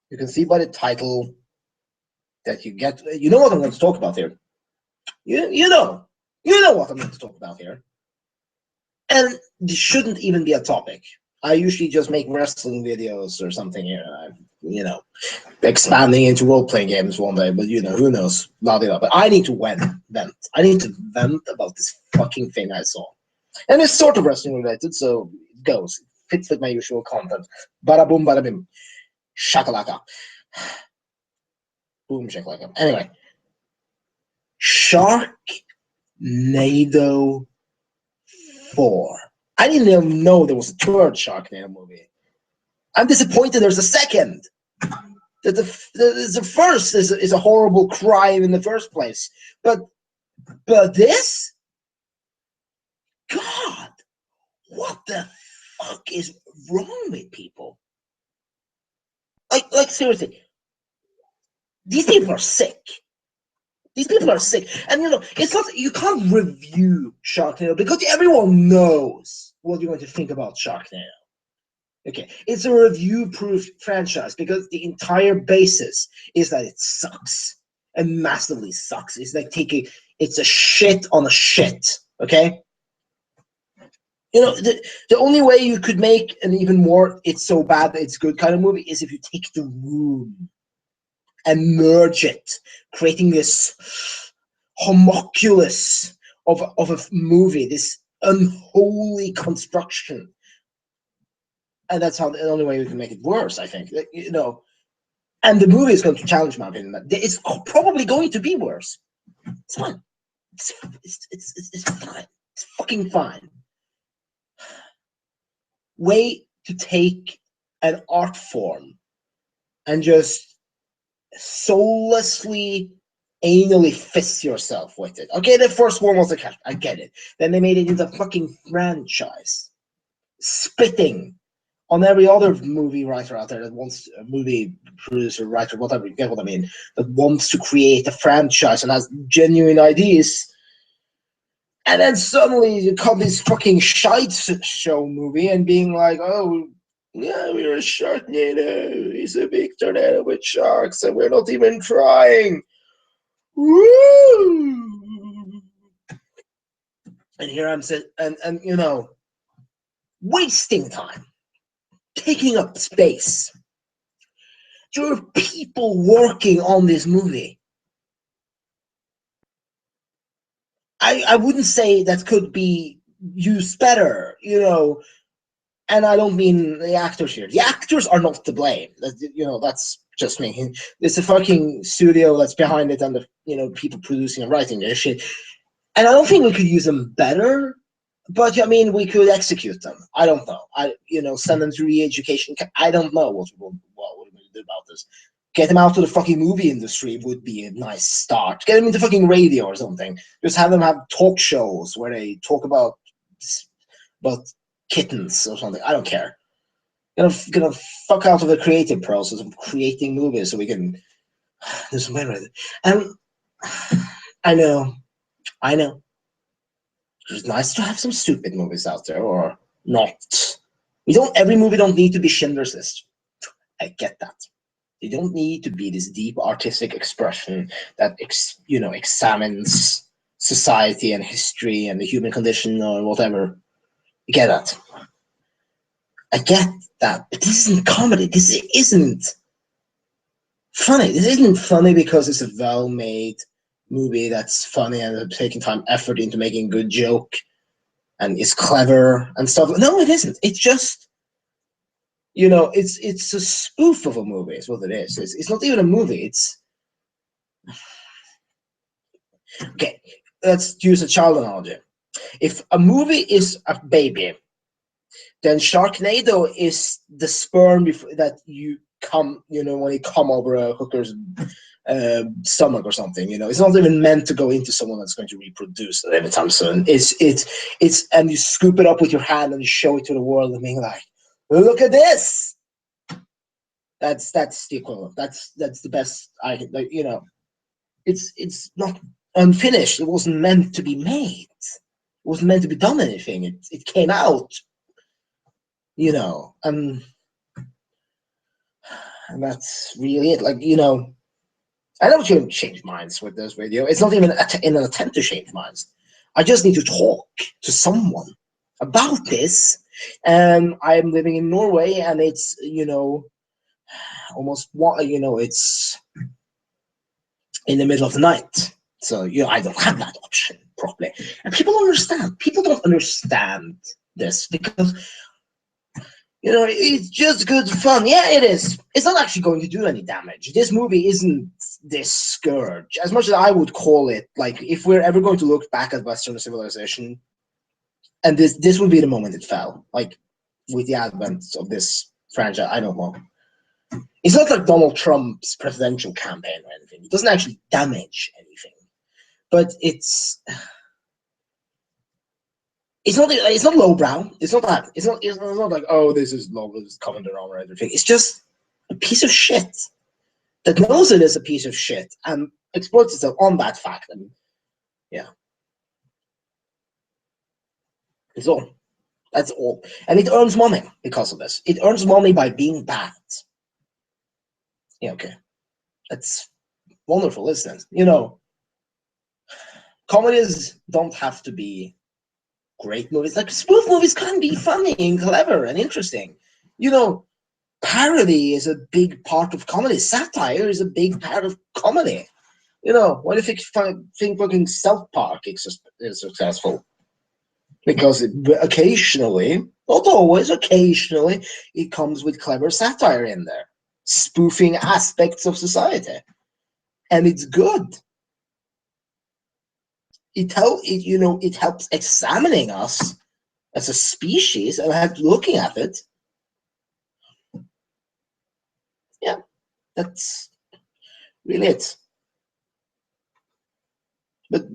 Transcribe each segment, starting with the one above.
You can see by the title that you get. You know what I'm going to talk about here. You know what I'm going to talk about here. And this shouldn't even be a topic. I usually just make wrestling videos or something here. Expanding into role-playing games one day, but who knows? Blah, blah, blah. But I need to vent. I need to vent about this fucking thing I saw. And it's sort of wrestling related, so it goes. It fits with my usual content. Bada boom, bada bim. Shakalaka. Boom, shakalaka. Anyway. Sharknado 4. I didn't even know there was a third Sharknado movie. I'm disappointed there's a second. The first is a horrible crime in the first place. But this? God, what the fuck is wrong with people? Like seriously, these people are sick. These people are sick. And it's not, you can't review Sharknado because everyone knows what you're going to think about Sharknado. Okay, it's a review-proof franchise because the entire basis is that it sucks and massively sucks. It's like it's a shit on a shit. Okay, the only way you could make an even more "it's so bad that it's good" kind of movie is if you take The Room and merge it, creating this homunculus of a movie, this unholy construction. And that's how the only way we can make it worse, I think. And the movie is going to challenge my opinion. It's probably going to be worse. It's fine. It's fine. It's fucking fine. Way to take an art form and just soullessly, anally fist yourself with it. Okay, the first one was a cat. I get it. Then they made it into a fucking franchise. Spitting on every other movie writer out there that wants a movie producer, writer, whatever, you get what I mean, that wants to create a franchise and has genuine ideas. And then suddenly you come this fucking shite show movie and being like, oh, yeah, we're a Sharknado. It's a big tornado with sharks and we're not even trying. Woo! And here I'm sitting, and wasting time. Taking up space. There are people working on this movie. I wouldn't say that could be used better, and I don't mean the actors here. The actors are not to blame. That's just me. It's a fucking studio that's behind it and the people producing and writing this shit. And I don't think we could use them better. But I mean, we could execute them. I don't know. Send them to re-education. I don't know what we're going to do about this. Get them out to the fucking movie industry would be a nice start. Get them into fucking radio or something. Just have them have talk shows where they talk about kittens or something. I don't care. Gonna fuck out of the creative process of creating movies so we can do some better with it. And I know. It's nice to have some stupid movies out there, or not. Every movie don't need to be Schindler's List. I get that. They don't need to be this deep artistic expression that examines society and history and the human condition or whatever. I get that. But this isn't comedy. This isn't funny. This isn't funny because it's a well-made movie that's funny and taking effort into making a good joke and is clever and stuff. No, it isn't. It's just, it's a spoof of a movie is what it is. It's not even a movie. It's okay. Let's use a child analogy. If a movie is a baby, then Sharknado is the sperm that you come, when you come over a hooker's stomach or something. It's not even meant to go into someone that's going to reproduce anytime soon. It's and you scoop it up with your hand and you show it to the world and being like, look at this. That's the equivalent. That's the best I can, it's not unfinished. It wasn't meant to be made. It wasn't meant to be done anything. It came out, and And that's really it. Like, I don't want to change minds with this video. It's not even in an attempt to change minds. I just need to talk to someone about this. I'm living in Norway, and it's, almost what, it's in the middle of the night. So, I don't have that option properly. And people don't understand. People don't understand this because, it's just good fun. Yeah, it is. It's not actually going to do any damage. This movie isn't this scourge. As much as I would call it, like, if we're ever going to look back at Western civilization, and this would be the moment it fell. Like, with the advent of this franchise, I don't know. It's not like Donald Trump's presidential campaign or anything. It doesn't actually damage anything. But it's not lowbrow. It's not that. It's not like, oh, this is low, this is coming around or everything. It's just a piece of shit that knows it is a piece of shit and exploits itself on that fact. And yeah, it's all. That's all. And it earns money because of this. It earns money by being bad. Yeah, okay. That's wonderful, isn't it? Comedies don't have to be great movies. Like, spoof movies can be funny and clever and interesting. Parody is a big part of comedy. Satire is a big part of comedy. Why do you think fucking South Park is successful? Because occasionally, not always, occasionally, it comes with clever satire in there, spoofing aspects of society, and it's good. It helps examining us as a species and looking at it. Yeah, that's really it. But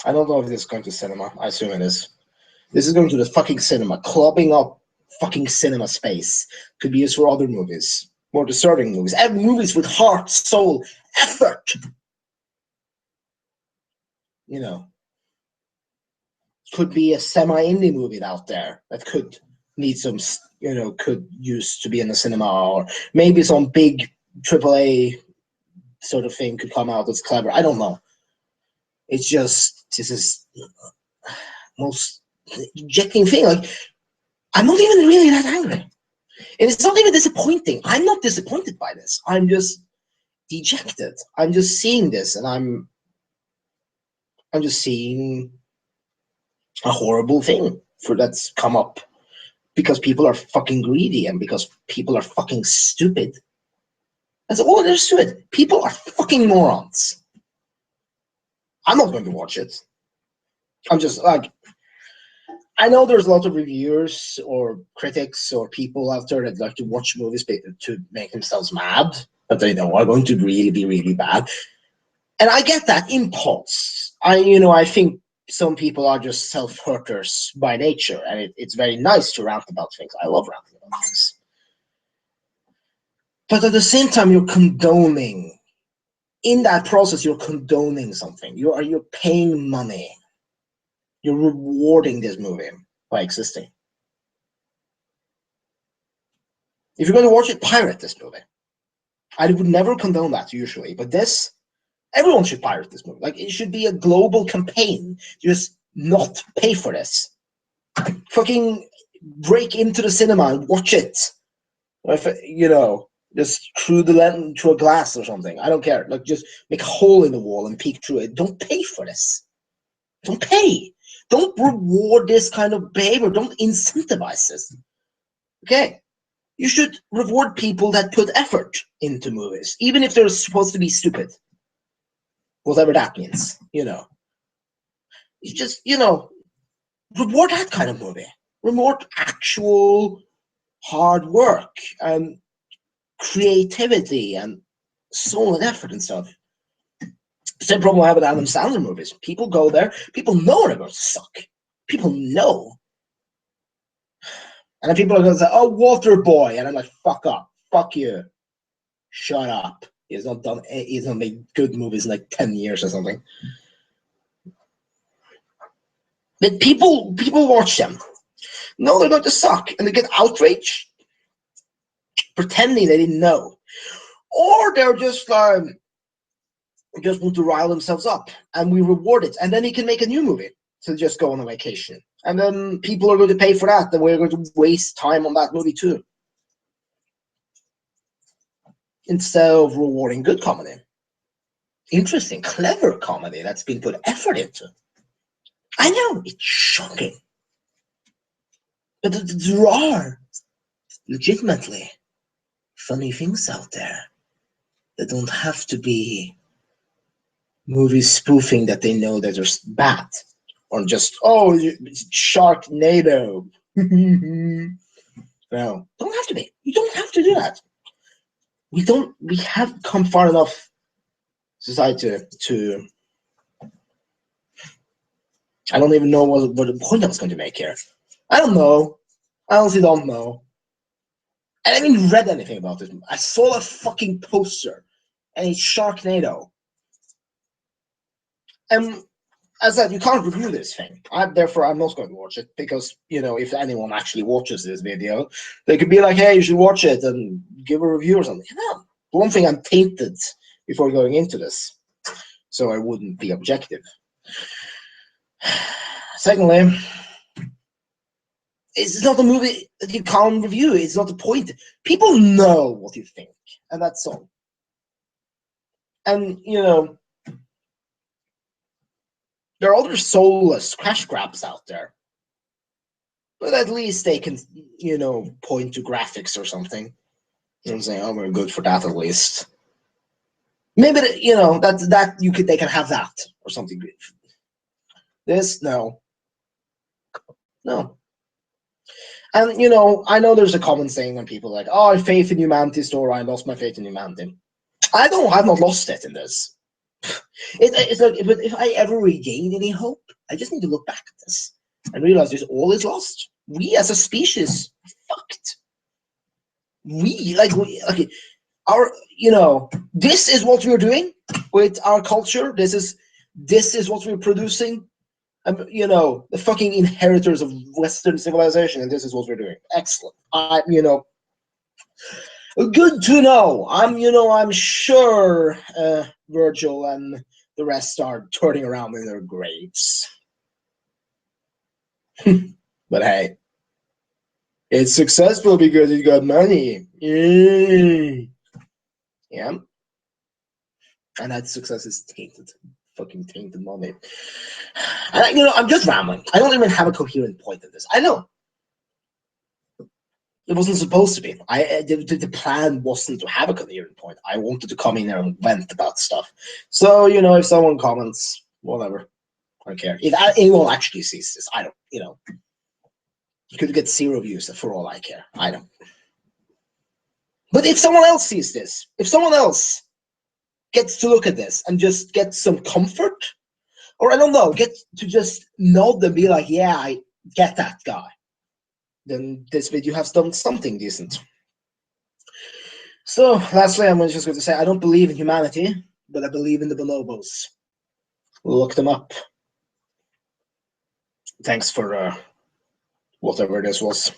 I don't know if this is going to cinema. I assume it is. This is going to the fucking cinema, clubbing up fucking cinema space. Could be used for other movies, more deserving movies, movies with heart, soul, effort. Could be a semi-indie movie out there that could need some, could use to be in the cinema, or maybe some big AAA sort of thing could come out that's clever. I don't know. It's just, this is most ejecting thing. Like, I'm not even really that angry. And it's not even disappointing. I'm not disappointed by this. I'm just dejected. I'm just seeing this, and I'm just seeing a horrible thing that's come up because people are fucking greedy and because people are fucking stupid. That's all there is to it. People are fucking morons. I'm not going to watch it. I'm just like, I know there's a lot of reviewers or critics or people out there that like to watch movies to make themselves mad, but they know are going to really be really bad. And I get that impulse. I think some people are just self-hurters by nature, and it's very nice to rant about things. I love ranting about things. But at the same time, you're condoning. In that process, you're condoning something. You're paying money. You're rewarding this movie by existing. If you're going to watch it, pirate this movie. I would never condone that usually, but this, everyone should pirate this movie. Like, it should be a global campaign. Just not pay for this. Fucking break into the cinema and watch it. If, just through the lens, through a glass or something. I don't care. Like, just make a hole in the wall and peek through it. Don't pay for this. Don't pay. Don't reward this kind of behavior. Don't incentivize this. Okay? You should reward people that put effort into movies, even if they're supposed to be stupid. Whatever that means, You just, reward that kind of movie. Reward actual hard work and creativity and soul and effort and stuff. Same problem I have with Adam Sandler movies. People go there, people know they're going to suck. People know. And then people are going to say, oh, Walter Boy. And I'm like, fuck up. Fuck you. Shut up. He's not made good movies in like 10 years or something. But people watch them. No, they're going to suck. And they get outraged. pretending they didn't know, or they're just like just want to rile themselves up, and we reward it, and then he can make a new movie to just go on a vacation, and then people are going to pay for that, and we're going to waste time on that movie too, instead of rewarding good comedy, interesting, clever comedy that's been put effort into. I know it's shocking, but there are legitimately funny things out there that don't have to be movies spoofing that they know that are bad, or just Sharknado. No, don't have to be. You don't have to do that. We don't. We have come far enough, society, to. I don't even know what the point I was going to make here. I don't know. I honestly don't know. I haven't even read anything about this. I saw a fucking poster, and it's Sharknado. And as I said, you can't review this thing. Therefore, I'm not going to watch it, because, if anyone actually watches this video, they could be like, hey, you should watch it and give a review or something. No. For one thing, I'm tainted before going into this, so I wouldn't be objective. Secondly, it's not a movie that you can't review. It's not the point. People know what you think, and that's all. And, there are other soulless crash grabs out there, but at least they can, point to graphics or something. And say, oh, we're good for that at least. Maybe, they can have that or something good. This, no. No. And, I know there's a common saying when people are like, oh, I have faith in humanity, or I lost my faith in humanity. I've not lost it in this. It's like, but if I ever regain any hope, I just need to look back at this and realize this all is lost. We as a species are fucked. This is what we're doing with our culture. This is what we're producing. The fucking inheritors of Western civilization, and this is what we're doing. Excellent. Good to know. I'm sure Virgil and the rest are turning around in their graves. But hey, it's successful because it got money. Yeah. And that success is tainted. Fucking tainted money. And I'm just rambling. I don't even have a coherent point in this. I know. It wasn't supposed to be. The plan wasn't to have a coherent point. I wanted to come in there and vent about stuff. So, if someone comments, whatever. I don't care. If anyone actually sees this, I don't, you could get 0 views for all I care. I don't. But if someone else sees this, if someone else gets to look at this and just get some comfort, or I don't know, get to just nod and be like, yeah, I get that guy, then this video has done something decent. So, lastly, I'm just going to say, I don't believe in humanity, but I believe in the bonobos. Look them up. Thanks for whatever this was.